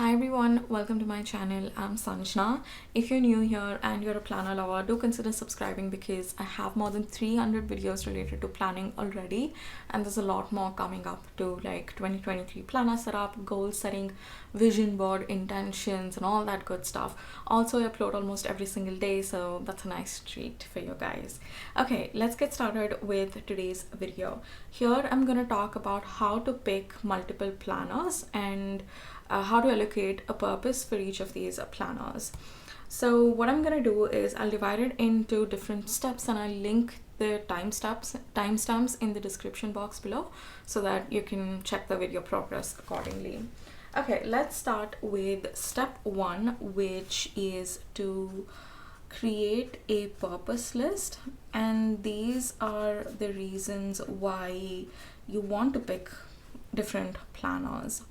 Hi everyone, welcome to my channel. I'm Sanjana. If you're new here and you're a planner lover, do consider subscribing because I have more than 300 videos related to planning already, and there's a lot more coming up to like 2023 planner setup, goal setting, vision board, intentions, and all that good stuff. Also, I upload almost every single day, so that's a nice treat for you guys. Okay, let's get started with today's video. Here I'm gonna talk about how to pick multiple planners and how to allocate a purpose for each of these planners. So what I'm gonna do is I'll divide it into different steps, and I'll link the timestamps in the description box below so that you can check the video progress accordingly. Okay, let's start with step 1, which is to create a purpose list, and these are the reasons why you want to pick different planners.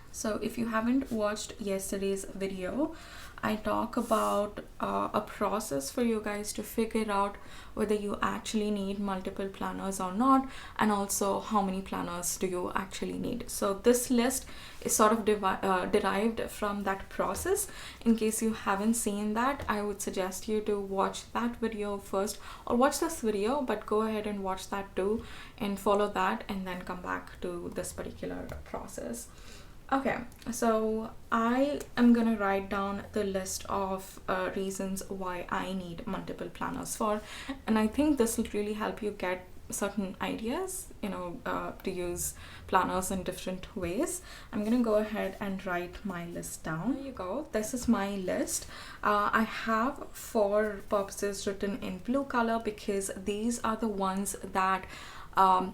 So if you haven't watched yesterday's video, I talk about a process for you guys to figure out whether you actually need multiple planners or not, and also how many planners do you actually need. So this list is sort of derived from that process. In case you haven't seen that, I would suggest you to watch that video first, or watch this video, but go ahead and watch that too and follow that, and then come back to this particular process. Okay, so I am gonna write down the list of reasons why I need multiple planners for, and I think this will really help you get certain ideas, to use planners in different ways. I'm gonna go ahead and write my list down. Here you go, this is my list. I have 4 purposes written in blue color because these are the ones that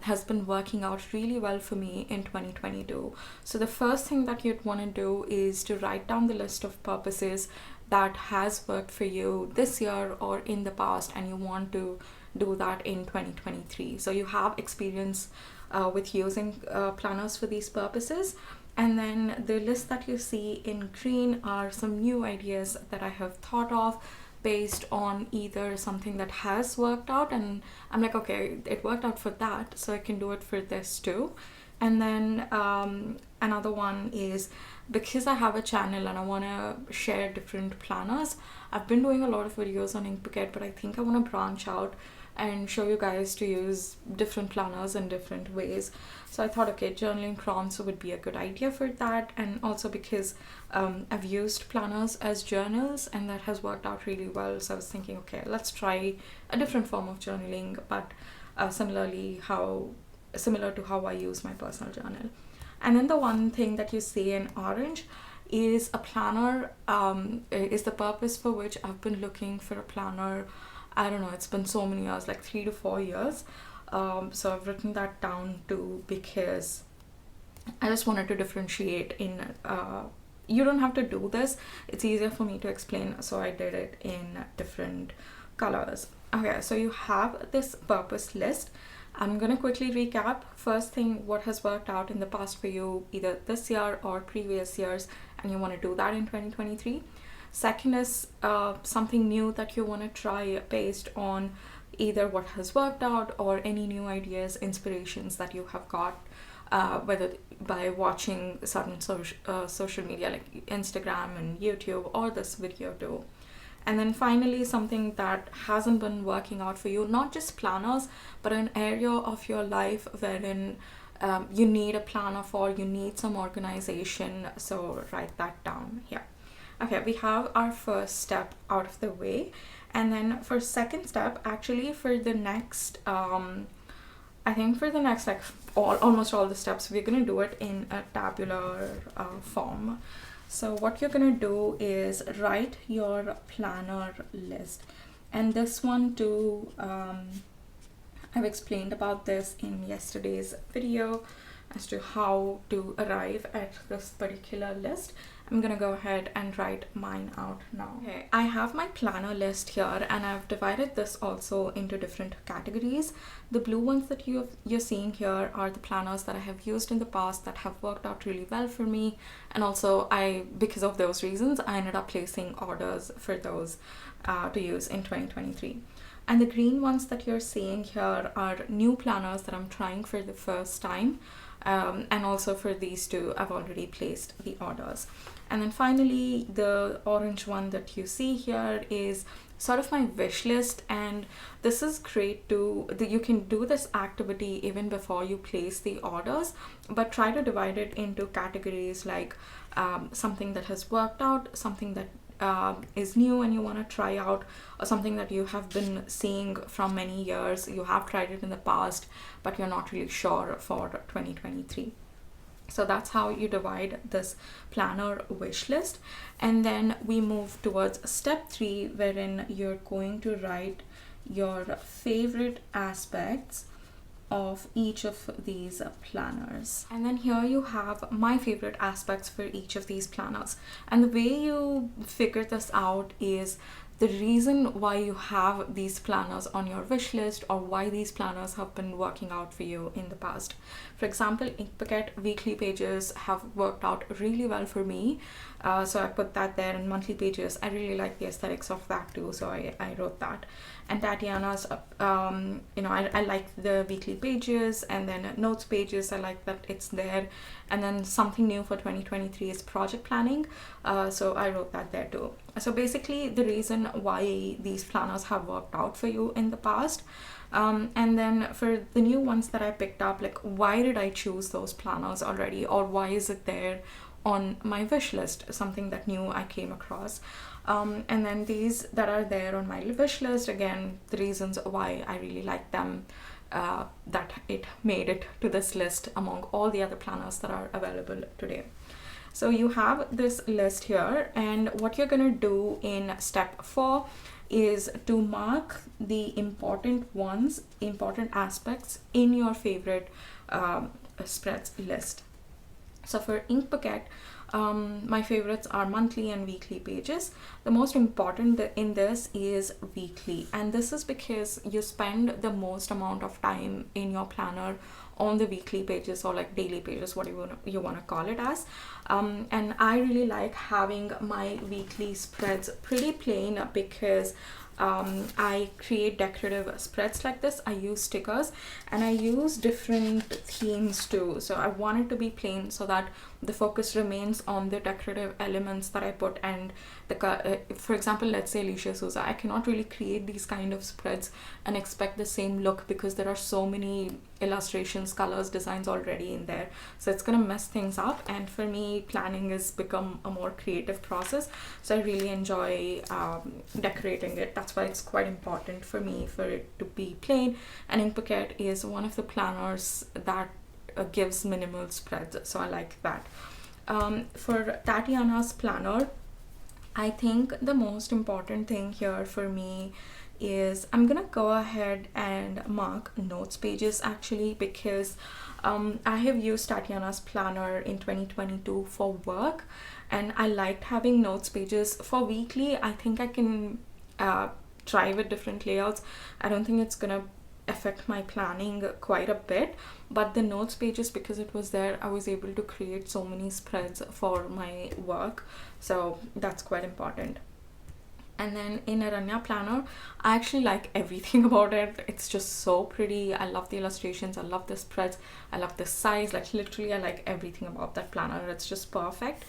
has been working out really well for me in 2022. So the first thing that you'd want to do is to write down the list of purposes that has worked for you this year or in the past, and you want to do that in 2023. So you have experience with using planners for these purposes. And then the list that you see in green are some new ideas that I have thought of based on either something that has worked out, and I'm like, okay, it worked out for that, so I can do it for this too. And then another one is because I have a channel and I want to share different planners. I've been doing a lot of videos on Inkbucket, but I think I want to branch out and show you guys to use different planners in different ways. So I thought, okay, journaling prompts would be a good idea for that, and also because I've used planners as journals and that has worked out really well. So I was thinking, okay, let's try a different form of journaling, but similar to how I use my personal journal. And then the one thing that you see in orange is a planner, is the purpose for which I've been looking for a planner. I don't know, it's been so many years, like 3 to 4 years. So I've written that down too because I just wanted to differentiate in, you don't have to do this, it's easier for me to explain, so I did it in different colors. Okay, so you have this purpose list. I'm gonna quickly recap. First thing, what has worked out in the past for you, either this year or previous years, and you want to do that in 2023. Second is something new that you want to try based on either what has worked out or any new ideas, inspirations that you have got, whether by watching certain social media like Instagram and YouTube, or this video too. And then finally, something that hasn't been working out for you, not just planners, but an area of your life wherein you need a planner for, you need some organization. So write that down here. Okay, we have our first step out of the way, and then for second step, actually for the next I think for the next like almost all the steps, we're gonna do it in a tabular form. So what you're gonna do is write your planner list, and this one too, I've explained about this in yesterday's video as to how to arrive at this particular list. I'm gonna go ahead and write mine out now. Okay, I have my planner list here, and I've divided this also into different categories. The blue ones that you're seeing here are the planners that I have used in the past that have worked out really well for me, and also because of those reasons, I ended up placing orders for those to use in 2023. And the green ones that you're seeing here are new planners that I'm trying for the first time. And also for these two, I've already placed the orders. And then finally, the orange one that you see here is sort of my wish list, and this is great too. You can do this activity even before you place the orders, but try to divide it into categories like something that has worked out, something that is new and you want to try out, or something that you have been seeing from many years. You have tried it in the past, but you're not really sure for 2023. So that's how you divide this planner wish list. And then we move towards step 3, wherein you're going to write your favorite aspects of each of these planners. And then here you have my favorite aspects for each of these planners. And the way you figure this out is the reason why you have these planners on your wish list, or why these planners have been working out for you in the past. For example, Inkpaquette weekly pages have worked out really well for me, so I put that there. In monthly pages, I really like the aesthetics of that too, so I wrote that. And Tatiana's, I like the weekly pages, and then notes pages, I like that it's there. And then something new for 2023 is project planning, so I wrote that there too. So basically the reason why these planners have worked out for you in the past. And then for the new ones that I picked up, like, why did I choose those planners already, or why is it there on my wish list, something that new I came across. And then these that are there on my wish list, again, the reasons why I really like them, that it made it to this list among all the other planners that are available today. So you have this list here, and what you're gonna do in step 4 is to mark the important aspects in your favorite spreads list. So for Inkpaquette, my favorites are monthly and weekly pages. The most important in this is weekly, and this is because you spend the most amount of time in your planner on the weekly pages, or like daily pages, what you want to call it as. And I really like having my weekly spreads pretty plain, because I create decorative spreads like this. I use stickers and I use different themes too, so I want it to be plain so that the focus remains on the decorative elements that I put. And for example, let's say Alicia Souza, I cannot really create these kind of spreads and expect the same look, because there are so many illustrations, colors, designs already in there, so it's gonna mess things up. And for me, planning has become a more creative process, so I really enjoy decorating it. That's why it's quite important for me for it to be plain. And Inkpaquette is one of the planners that gives minimal spreads, so I like that. For Tatiana's planner, I think the most important thing here for me is I'm gonna go ahead and mark notes pages, actually, because I have used Tatiana's planner in 2022 for work, and I liked having notes pages. For weekly, I think I can try with different layouts. I don't think it's gonna affect my planning quite a bit, but the notes pages, because it was there, I was able to create so many spreads for my work, so that's quite important. And then in 𝓟𝓻𝓸𝓶𝓹𝓽𝓼 planner, I actually like everything about it. It's just so pretty. I love the illustrations, I love the spreads, I love the size, like literally I like everything about that planner. It's just perfect.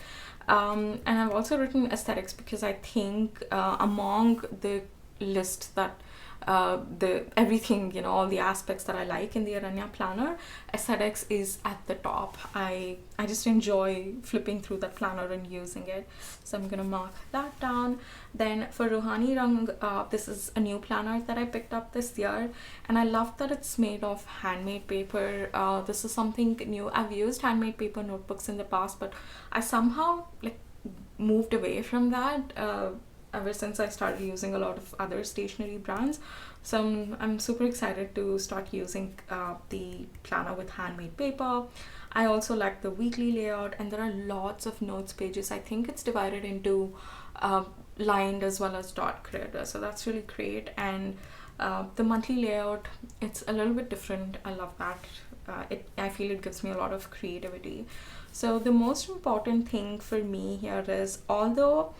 And I've also written aesthetics, because I think among the list that everything, all the aspects that I like in the 𝓟𝓻𝓸𝓶𝓹𝓽𝓼 planner, aesthetics is at the top. I just enjoy flipping through that planner and using it, so I'm gonna mark that down. Then for 𝓼𝓻𝓸𝓶𝓮𝓼, this is a new planner that I picked up this year, and I love that it's made of handmade paper. This is something new. I've used handmade paper notebooks in the past, but I somehow moved away from that ever since I started using a lot of other stationery brands. So I'm super excited to start using the planner with handmade paper. I also like the weekly layout, and there are lots of notes pages. I think it's divided into lined as well as dot grid, so that's really great. And the monthly layout, it's a little bit different. I love that. I feel it gives me a lot of creativity. So the most important thing for me here is, although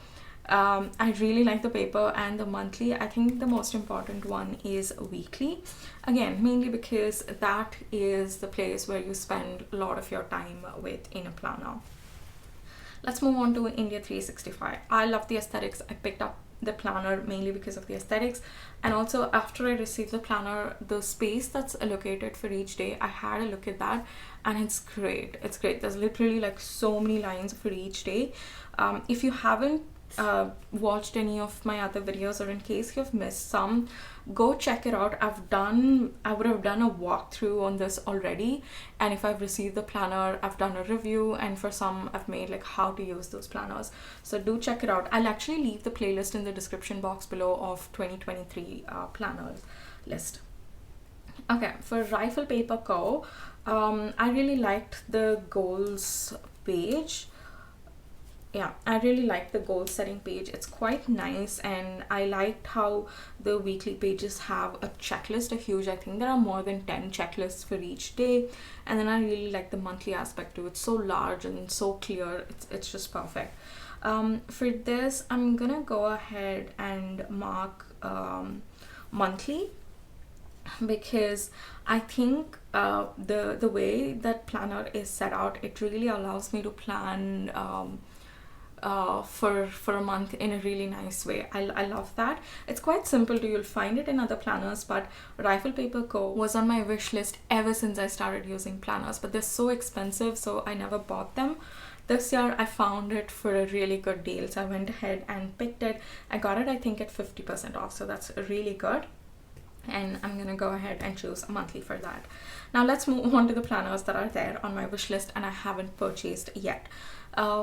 I really like the paper and the monthly. I think the most important one is weekly. Again, mainly because that is the place where you spend a lot of your time with in a planner. Let's move on to India 365. I love the aesthetics. I picked up the planner mainly because of the aesthetics, and also after I received the planner, the space that's allocated for each day, I had a look at that, and it's great. It's great. There's literally like so many lines for each day. If you haven't watched any of my other videos, or in case you've missed some, go check it out. I would have done a walkthrough on this already, and if I've received the planner, I've done a review, and for some I've made like how to use those planners, so do check it out. I'll actually leave the playlist in the description box below of 2023 planners list. Okay, for Rifle Paper Co, I really liked the goals page. Yeah, I really like the goal setting page. It's quite nice, and I liked how the weekly pages have a checklist, a huge, I think there are more than 10 checklists for each day. And then I really like the monthly aspect too. It's so large and so clear. It's just perfect. For this, I'm gonna go ahead and mark monthly, because I think the way that planner is set out, it really allows me to plan for a month in a really nice way. I love that. It's quite simple too. You'll find it in other planners, but Rifle Paper Co was on my wish list ever since I started using planners, but they're so expensive, so I never bought them. This year I found it for a really good deal, so I went ahead and picked it. I got it, I think, at 50% off, so that's really good, and I'm gonna go ahead and choose a monthly for that. Now let's move on to the planners that are there on my wish list and I haven't purchased yet.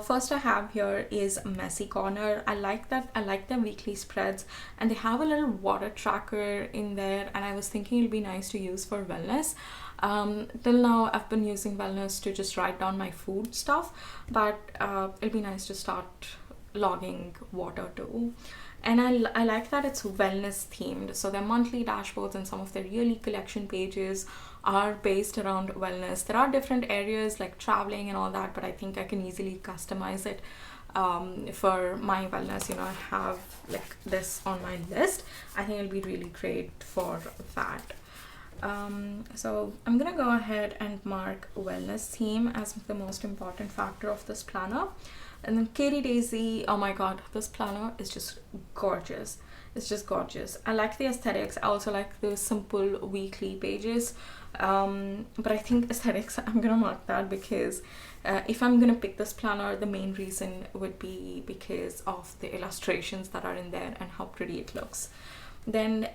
First I have here is Messy Corner. I like that. I like the weekly spreads, and they have a little water tracker in there, and I was thinking it'll be nice to use for wellness. Till now I've been using wellness to just write down my food stuff, but it'll be nice to start logging water too. And I like that it's wellness themed, so their monthly dashboards and some of their yearly collection pages are based around wellness. There are different areas like traveling and all that, but I think I can easily customize it for my wellness. You know, I have like this on my list. I think it'll be really great for that. So I'm gonna go ahead and mark wellness theme as the most important factor of this planner. And then Katie Daisy, oh my god, this planner is just gorgeous. It's just gorgeous. I like the aesthetics. I also like the simple weekly pages, but I think aesthetics, I'm gonna mark that, because if I'm gonna pick this planner, the main reason would be because of the illustrations that are in there and how pretty it looks. Then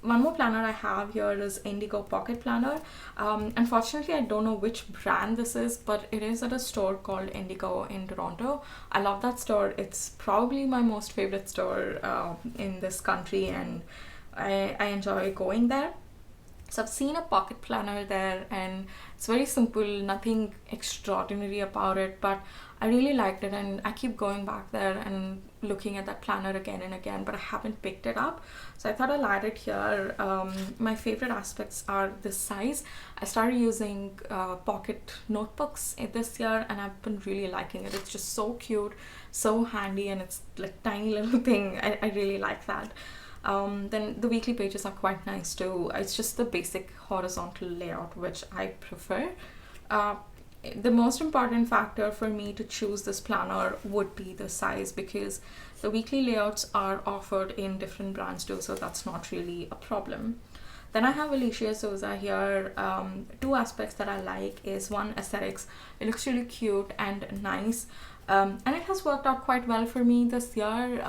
one more planner I have here is Indigo Pocket Planner. Unfortunately, I don't know which brand this is, but it is at a store called Indigo in Toronto. I love that store. It's probably my most favorite store in this country, and I enjoy going there. So I've seen a pocket planner there, and it's very simple, nothing extraordinary about it, but I really liked it, and I keep going back there and looking at that planner again and again, but I haven't picked it up, so I thought I'll add it here. My favorite aspects are the size. I started using pocket notebooks this year, and I've been really liking it. It's just so cute, so handy, and it's like tiny little thing. I really like that. Then the weekly pages are quite nice too. It's just the basic horizontal layout which I prefer. The most important factor for me to choose this planner would be the size, because the weekly layouts are offered in different brands too, so that's not really a problem. Then I have 𝓟𝓻𝓸𝓶𝓹𝓽𝓼 here. Two aspects that I like is, one, aesthetics. It looks really cute and nice, and it has worked out quite well for me this year.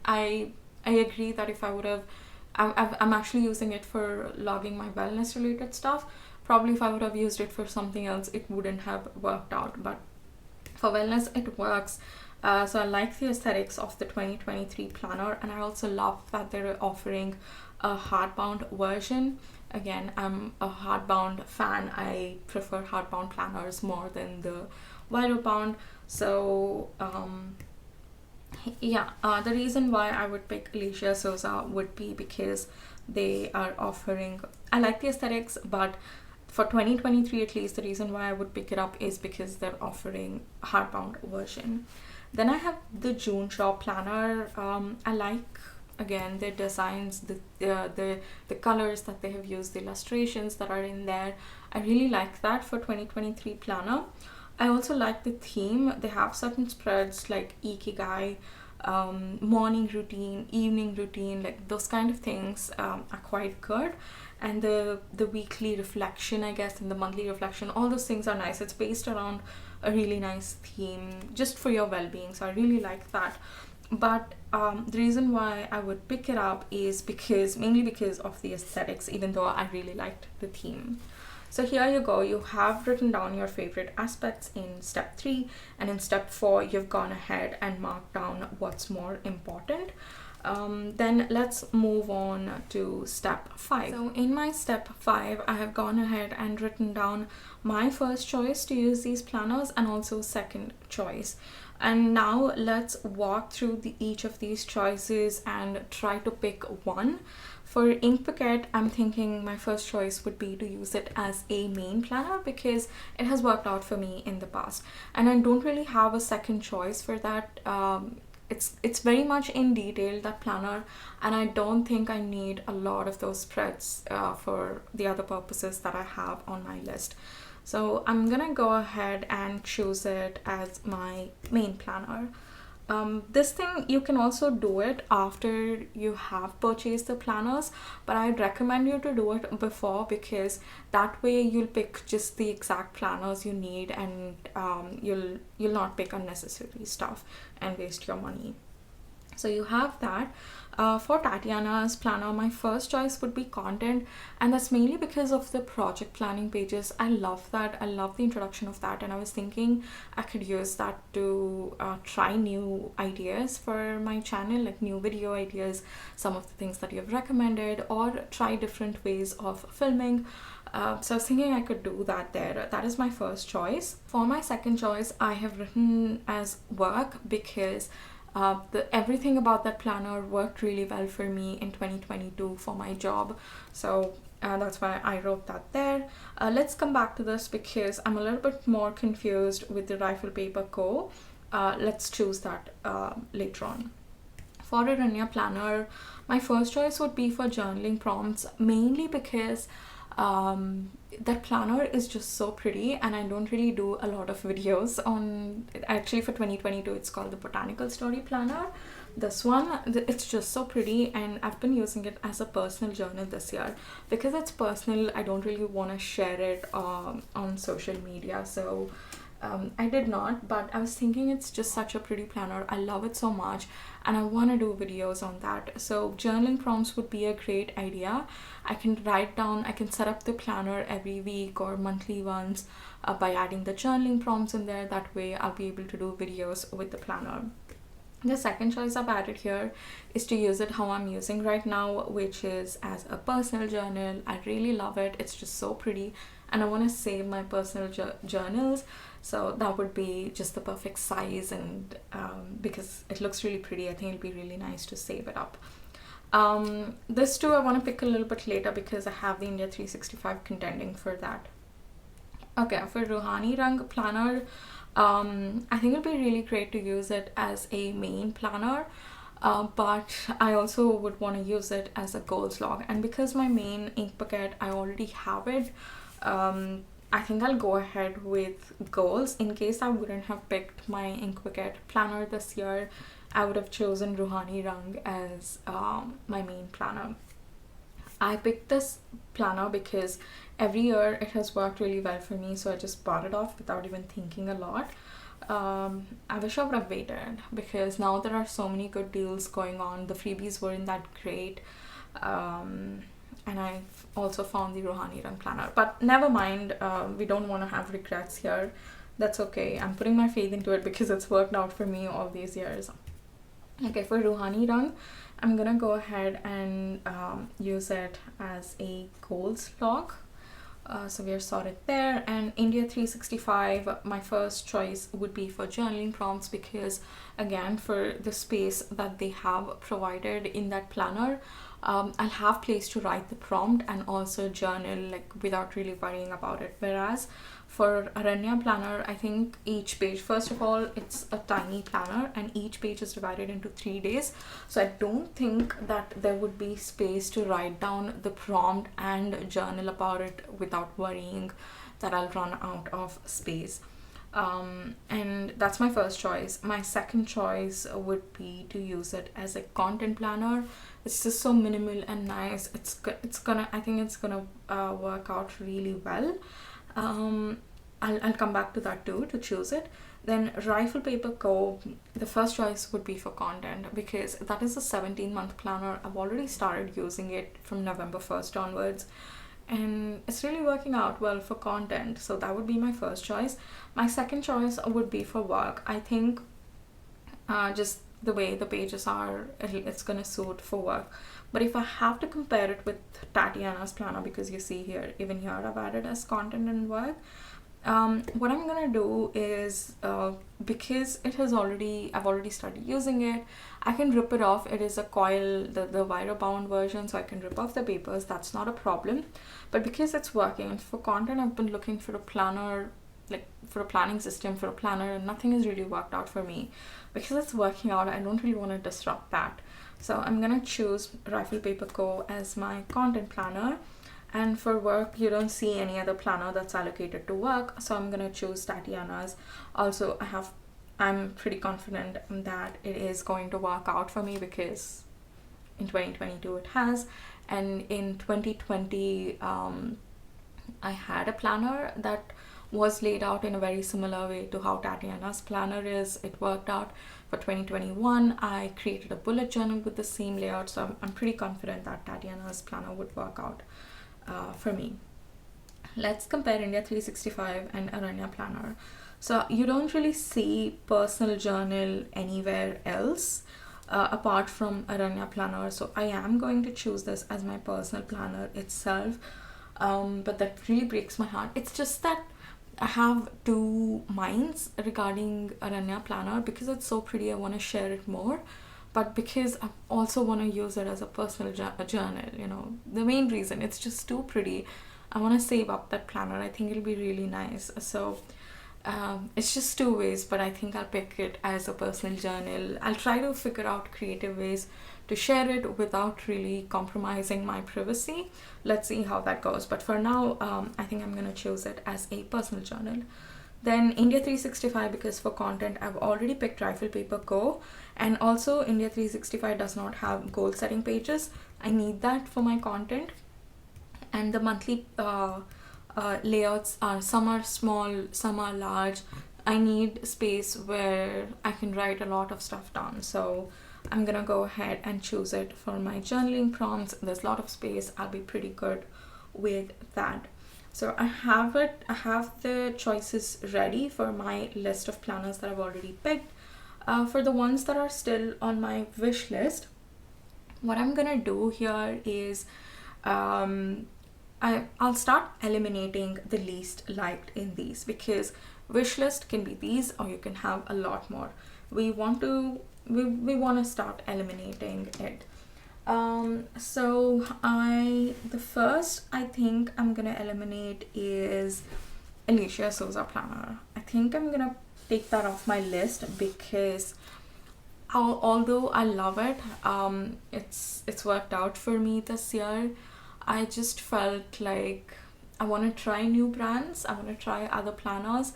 I agree that if I would have, I'm actually using it for logging my wellness related stuff. Probably if I would have used it for something else, it wouldn't have worked out, but for wellness it works. So I like the aesthetics of the 2023 planner, and I also love that they're offering a hardbound version. Again, I'm a hardbound fan. I prefer hardbound planners more than the vinyl bound. So yeah, the reason why I would pick 𝓟𝓻𝓸𝓶𝓹𝓽𝓼 would be because they are offering, I like the aesthetics, but for 2023 at least, the reason why I would pick it up is because they're offering hardbound version. Then I have the June Shop planner. I like, again, their designs, the colors that they have used, the illustrations that are in there. I really like that for 2023 planner. I also like the theme. They have certain spreads like Ikigai, morning routine, evening routine, like those kind of things are quite good. And the weekly reflection, I guess, and the monthly reflection, all those things are nice. It's based around a really nice theme just for your well-being, so I really like that. But the reason why I would pick it up is mainly because of the aesthetics, even though I really liked the theme. So here you go, you have written down your favorite aspects in step 3, and in step 4 you've gone ahead and marked down what's more important. Then let's move on to step 5. So in my step 5, I have gone ahead and written down my first choice to use these planners and also second choice. And now let's walk through each of these choices and try to pick one. For Inkpaquette, I'm thinking my first choice would be to use it as a main planner because it has worked out for me in the past. And I don't really have a second choice for that. It's very much in detail, that planner, and I don't think I need a lot of those spreads for the other purposes that I have on my list. So I'm gonna go ahead and choose it as my main planner. This thing, you can also do it after you have purchased the planners, but I'd recommend you to do it before, because that way you'll pick just the exact planners you need, and you'll not pick unnecessary stuff and waste your money. So you have that. For Tatiana's planner, my first choice would be content, and that's mainly because of the project planning pages. I love that. I love the introduction of that, and I was thinking I could use that to try new ideas for my channel, like new video ideas, some of the things that you've recommended, or try different ways of filming. So I was thinking I could do that there. That is my first choice. For my second choice, I have written as work, because everything about that planner worked really well for me in 2022 for my job. So that's why I wrote that there. Let's come back to this because I'm a little bit more confused with the Rifle Paper Co. Let's choose that later on. For a Rania planner, my first choice would be for journaling prompts, mainly because that planner is just so pretty, and I don't really do a lot of videos on it. Actually, for 2022 it's called the Botanical Story Planner. This one, it's just so pretty, and I've been using it as a personal journal this year. Because it's personal, I don't really want to share it on social media, so I did not, but I was thinking it's just such a pretty planner. I love it so much, and I want to do videos on that. So journaling prompts would be a great idea. I can write down, I can set up the planner every week or monthly ones by adding the journaling prompts in there. That way I'll be able to do videos with the planner. The second choice I've added here is to use it how I'm using right now, which is as a personal journal. I really love it. It's just so pretty, and I want to save my personal journals. So that would be just the perfect size, and because it looks really pretty, I think it'll be really nice to save it up. This too I want to pick a little bit later because I have the India 365 contending for that. Okay, for Ruhani Rang planner, I think it'll be really great to use it as a main planner, but I also would want to use it as a goals log. And because my main Inkpaquette, I already have it, I think I'll go ahead with goals. In case I wouldn't have picked my Inkpaquette planner this year, I would have chosen Ruhani Rang as my main planner. I picked this planner because every year it has worked really well for me, so I just bought it off without even thinking a lot. I wish I would have waited, because now there are so many good deals going on. The freebies weren't that great, and I've also found the Ruhani Rang planner, but never mind. We don't want to have regrets here. That's okay. I'm putting my faith into it because it's worked out for me all these years. Okay, for Ruhani Rang, I'm gonna go ahead and use it as a goals log. So we are sorted there. And India 365, my first choice would be for journaling prompts, because again, for the space that they have provided in that planner, I'll have place to write the prompt and also journal like without really worrying about it. Whereas for Aranya planner, I think each page, first of all, it's a tiny planner and each page is divided into 3 days. So I don't think that there would be space to write down the prompt and journal about it without worrying that I'll run out of space. And that's my first choice. My second choice would be to use it as a content planner. It's just so minimal and nice. I think it's gonna work out really well. I'll come back to that too to choose it. Then Rifle Paper Co. The first choice would be for content because that is a 17-month planner. I've already started using it from November 1st onwards, and it's really working out well for content. So that would be my first choice. My second choice would be for work. I think just the way the pages are, it's gonna suit for work. But if I have to compare it with Tatiana's planner, because you see here, even here I've added as content and work, what I'm gonna do is because I've already started using it, I can rip it off. It is a coil, the wire bound version, so I can rip off the papers. That's not a problem. But because it's working, and for content I've been looking for a planner, like for a planning system for a planner, and nothing has really worked out for me. Because it's working out, I don't really want to disrupt that. So I'm gonna choose Rifle Paper Co. as my content planner. And for work, you don't see any other planner that's allocated to work, so I'm gonna choose Tatiana's. Also, I'm pretty confident that it is going to work out for me because in 2022 it has, and in 2020 I had a planner that was laid out in a very similar way to how Tatiana's planner is. It worked out. For 2021, I created a bullet journal with the same layout, so I'm pretty confident that Tatiana's planner would work out for me. Let's compare India 365 and Aranya planner. So you don't really see personal journal anywhere else apart from Aranya planner, so I am going to choose this as my personal planner itself. But that really breaks my heart. It's just that I have two minds regarding Aranya planner. Because it's so pretty, I want to share it more, but because I also want to use it as a personal journal, you know, the main reason, it's just too pretty. I want to save up that planner. I think it'll be really nice. So it's just two ways, but I think I'll pick it as a personal journal. I'll try to figure out creative ways to share it without really compromising my privacy. Let's see how that goes. But for now, I think I'm going to choose it as a personal journal. Then India 365, because for content, I've already picked Rifle Paper Co. And also India 365 does not have goal setting pages. I need that for my content. And the monthly layouts are, some are small, some are large. I need space where I can write a lot of stuff down. So I'm gonna go ahead and choose it for my journaling prompts. There's a lot of space. I'll be pretty good with that. So I have the choices ready for my list of planners that I've already picked. For the ones that are still on my wish list, what I'm gonna do here is I'll start eliminating the least liked in these, because wish list can be these or you can have a lot more. We want to start eliminating it. So the first I think I'm gonna eliminate is Alicia Souza planner. I think I'm gonna take that off my list because although I love it, it's worked out for me this year. I just felt like I want to try new brands. I want to try other planners.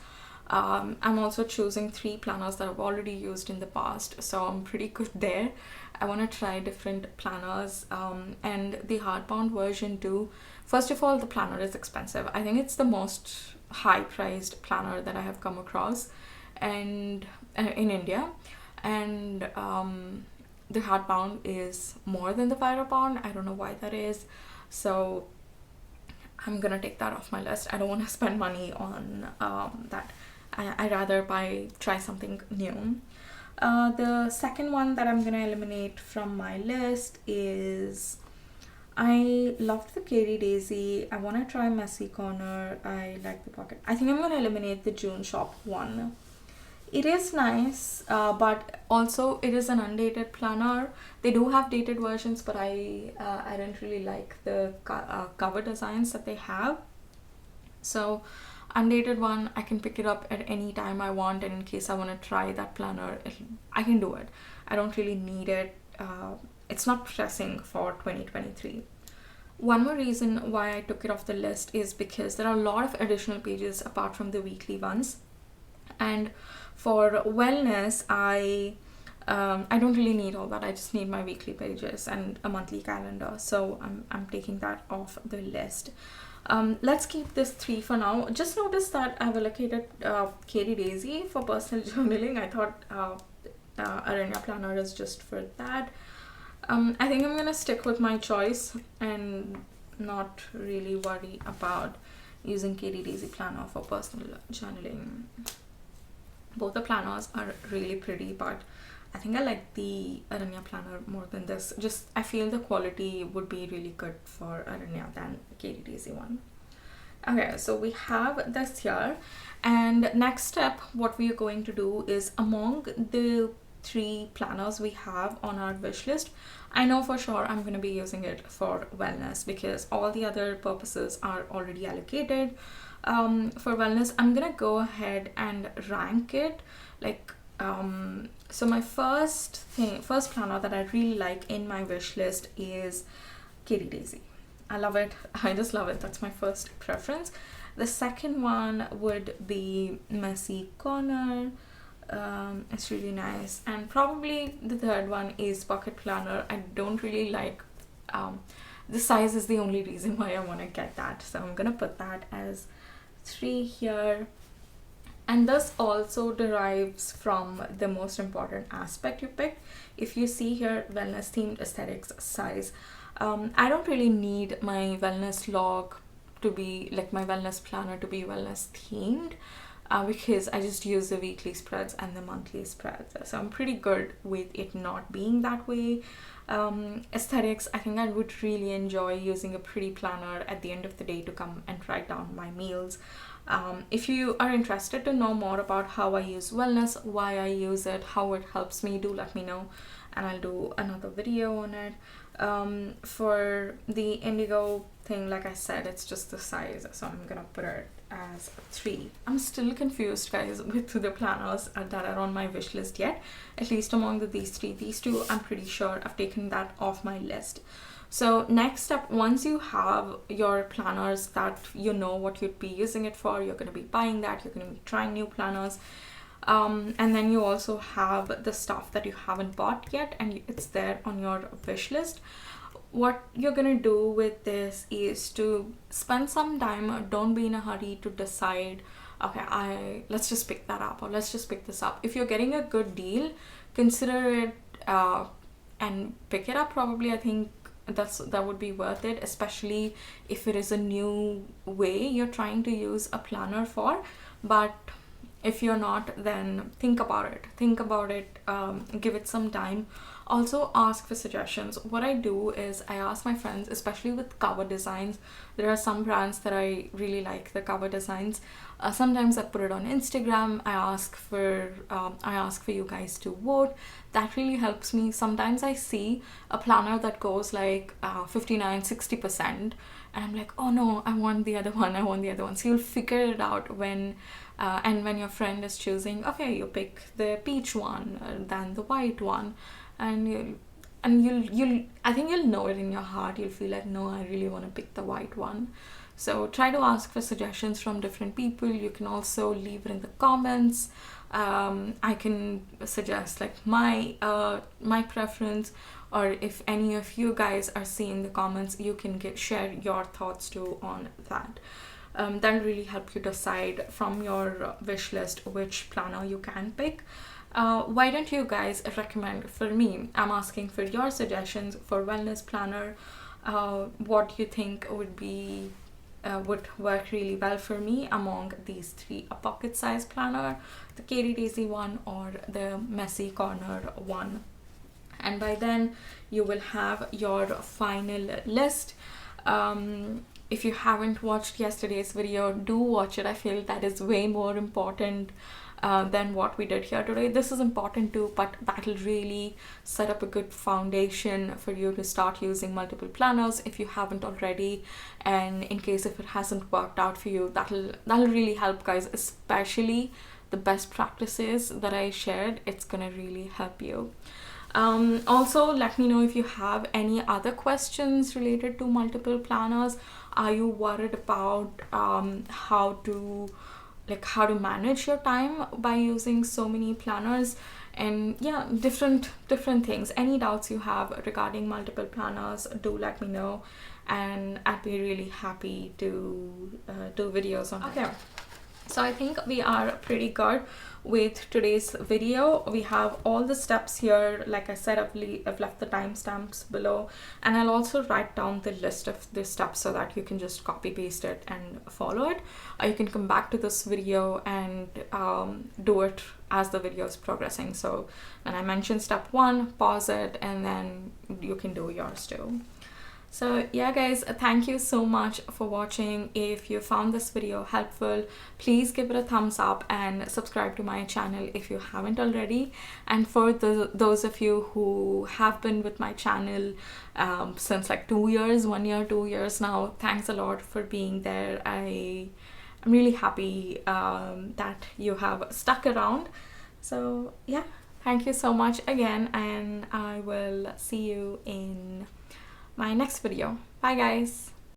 I'm also choosing 3 planners that I've already used in the past, so I'm pretty good there. I want to try different planners, and the hardbound version too. First of all, the planner is expensive. I think it's the most high-priced planner that I have come across, and in India, and the hardbound is more than the firebound. I don't know why that is, so I'm gonna take that off my list. I don't want to spend money on that. I'd rather try something new. The second one that I'm gonna eliminate from my list is, I loved the Katie Daisy. I want to try Messy Corner. I like the pocket. I think I'm gonna eliminate the June Shop one. It is nice, but also it is an undated planner. They do have dated versions, but I didn't really like the cover designs that they have. So undated one, I can pick it up at any time I want, and in case I want to try that planner, I can do it. I don't really need it. It's not pressing for 2023. One more reason why I took it off the list is because there are a lot of additional pages apart from the weekly ones. And for wellness, I don't really need all that. I just need my weekly pages and a monthly calendar. So I'm taking that off the list. Let's keep this 3 for now. Just noticed that I've allocated 𝓟𝓸𝓶𝓹𝓽𝓼 for personal journaling. I thought 𝓟𝓻𝓸𝓶𝓹𝓽𝓪 planner is just for that. I think I'm gonna stick with my choice and not really worry about using 𝓟𝓸𝓶𝓹𝓽𝓼 planner for personal journaling. Both the planners are really pretty, but I think I like the 𝓟𝓻𝓸𝓶𝓮𝓼 planner more than this. Just I feel the quality would be really good for 𝓟𝓻𝓸𝓶 than the 𝓟𝓸𝓶 one. Okay, so we have this here, and next step, what we are going to do is, among the 3 planners we have on our wish list, I know for sure I'm going to be using it for wellness because all the other purposes are already allocated. For wellness, I'm gonna go ahead and rank it like so my first planner that I really like in my wish list is 𝓟𝓸𝓶𝓹𝓽𝓼. I love it. I just love it. That's my first preference. The second one would be Messy Corner. It's really nice. And probably the third one is Pocket Planner. I don't really like the size is the only reason why I want to get that. So I'm gonna put that as 3 here. And this also derives from the most important aspect you pick. If you see here, wellness themed aesthetics size, I don't really need my wellness log to be like my wellness planner to be wellness themed, because I just use the weekly spreads and the monthly spreads, so I'm pretty good with it not being that way. Aesthetics, I think I would really enjoy using a pretty planner at the end of the day to come and write down my meals. If you are interested to know more about how I use wellness, why I use it, how it helps me, do let me know, and I'll do another video on it. For the indigo thing, like I said, it's just the size, so I'm gonna put it as 3. I'm still confused, guys, with the planners that are on my wish list yet, at least among these 3. These 2, I'm pretty sure I've taken that off my list. So next up, once you have your planners that you know what you'd be using it for, you're going to be buying that, you're going to be trying new planners, and then you also have the stuff that you haven't bought yet and it's there on your wish list. What you're going to do with this is to spend some time. Don't be in a hurry to decide, okay, let's just pick that up, or let's just pick this up. If you're getting a good deal, consider it and pick it up. Probably, I think that would be worth it, especially if it is a new way you're trying to use a planner for. But if you're not, then think about it, give it some time. Also ask for suggestions. What I do is I ask my friends, especially with cover designs. There are some brands that I really like the cover designs. Sometimes I put it on Instagram. I ask for you guys to vote. That really helps me. Sometimes I see a planner that goes like 59-60%, and I'm like, oh no, I want the other one. So you'll figure it out when and when your friend is choosing, okay, you pick the peach one than the white one, and you'll I think you'll know it in your heart. You'll feel like, no, I really want to pick the white one. So try to ask for suggestions from different people. You can also leave it in the comments. I can suggest like my preference, or if any of you guys are seeing the comments, you can share your thoughts too on that. That'll really help you decide from your wish list which planner you can pick. Why don't you guys recommend for me? I'm asking for your suggestions for wellness planner. What you think would work really well for me among these 3: a pocket size planner, the 𝓟𝓸𝓶𝓹𝓽𝓼 one, or the Messy Corner one. And by then you will have your final list. If you haven't watched yesterday's video, do watch it. I feel that is way more important than what we did here today. This is important too, but that'll really set up a good foundation for you to start using multiple planners if you haven't already. And in case if it hasn't worked out for you, that'll really help, guys, especially the best practices that I shared. It's gonna really help you. Also, let me know if you have any other questions related to multiple planners. Are you worried about how to manage your time by using so many planners? And yeah, different things. Any doubts you have regarding multiple planners, do let me know, and I'd be really happy to do videos on it. Okay, so I think we are pretty good with today's video. We have all the steps here. Like I said, I've left the timestamps below, and I'll also write down the list of the steps so that you can just copy paste it and follow it, or you can come back to this video and do it as the video is progressing. So when I mention step 1, pause it, and then you can do yours too. So yeah, guys, thank you so much for watching. If you found this video helpful, please give it a thumbs up and subscribe to my channel if you haven't already. And for those of you who have been with my channel since like 2 years, 1 year, 2 years now, thanks a lot for being there. I'm really happy that you have stuck around. So yeah, thank you so much again, and I will see you in my next video. Bye, guys.